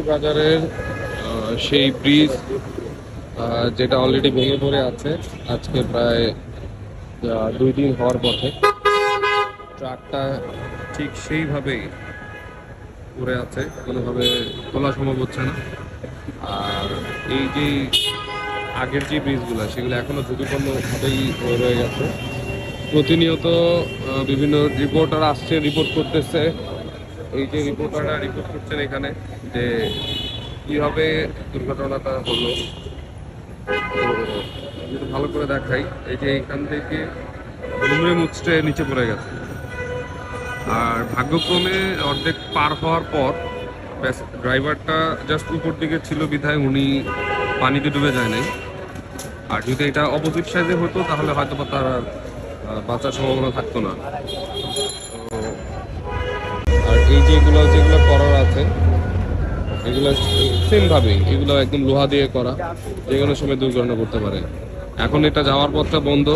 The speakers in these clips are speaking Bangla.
বাজারের সেই ব্রিজ যেটা অলরেডি ভেঙে পড়ে আছে আজকে প্রায় 2 দিন হওয়ার পথে। ট্রাকটা ঠিক সেইভাবেই পড়ে আছে, কোনোভাবে খোলা সম্ভব হচ্ছে না। আর এই যে আগের যে ব্রিজগুলো সেগুলো এখনো ঝুঁকিপূর্ণভাবেই রয়ে গেছে। প্রতিনিয়ত বিভিন্ন রিপোর্টার আসছে, রিপোর্ট করতেছে। এই যে রিপোর্টাররা রিপোর্ট করছেন এখানে যে কিভাবে দুর্ঘটনাটা হলো, তো যদি ভালো করে দেখাই, এই যে এখান থেকে দুমড়ে মুচড়ে নিচে পড়ে গেছে। আর ভাগ্যক্রমে অর্ধেক পার হওয়ার পর ড্রাইভারটা জাস্ট উপর দিকে ছিল বিধায় উনি পানিতে ডুবে যায় নাই। আর যদি এটা অপোজিট সাইডে হতো তাহলে হয়তো বা তার বাঁচার সম্ভাবনা থাকতো না। তো আর এই যেগুলো যেগুলো করার আছে এগুলো সেম ভাবেই, এগুলো একদম লোহা দিয়ে করা, যে কোনো সময় দুর্ঘটনা করতে পারে। এখন এটা যাওয়ার পথটা বন্ধ,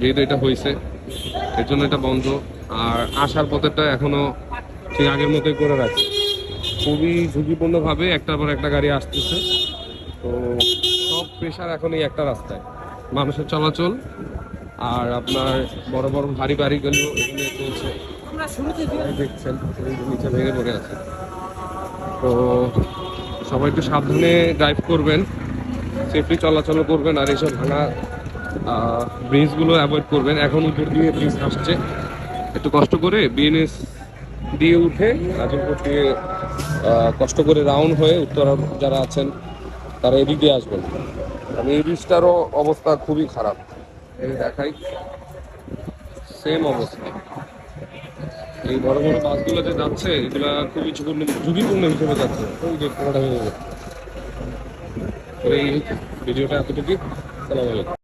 যেহেতু এটা হয়েছে এর জন্য এটা বন্ধ। আর আসার পথেরটা এখনো ঠিক আগের মতোই করে রাখছে। খুবই ঝুঁকিপূর্ণভাবে একটার পর একটা গাড়ি আসতেছে। তো সব প্রেশার এখন এই একটা রাস্তায়, মানুষের চলাচল আর আপনার বড় বড় ভারী গাড়িগুলো এখানে চলছে। দেখছেন নিচে ভেঙে পড়ে আছে। তো সবাই একটু সাবধানে ড্রাইভ করবেন, সেফটি চলাচল করবেন, আর এইসব ভাঙা ব্রিজগুলো অ্যাভয়েড করবেন। এখন উপর দিয়ে ব্রিজ আসছে, একটু কষ্ট করে বিএনএস দিয়ে উঠে নাজিরপুর দিয়ে কষ্ট করে রাউন্ড হয়ে উত্তরা যারা আছেন তারা এদিক দিয়ে আসবেন। আমি এই ব্রিজটারও অবস্থা খুবই খারাপ, এই দেখাই সেম অবস্থা। এই বড় বড় বাসগুলো যে যাচ্ছে এগুলা খুবই ঝুঁকিপূর্ণ হিসেবে যাচ্ছে। ওই যে পুরোটা হয়ে যাবে। এই ভিডিওটা এতটুকু। সালাম আলাইকুম।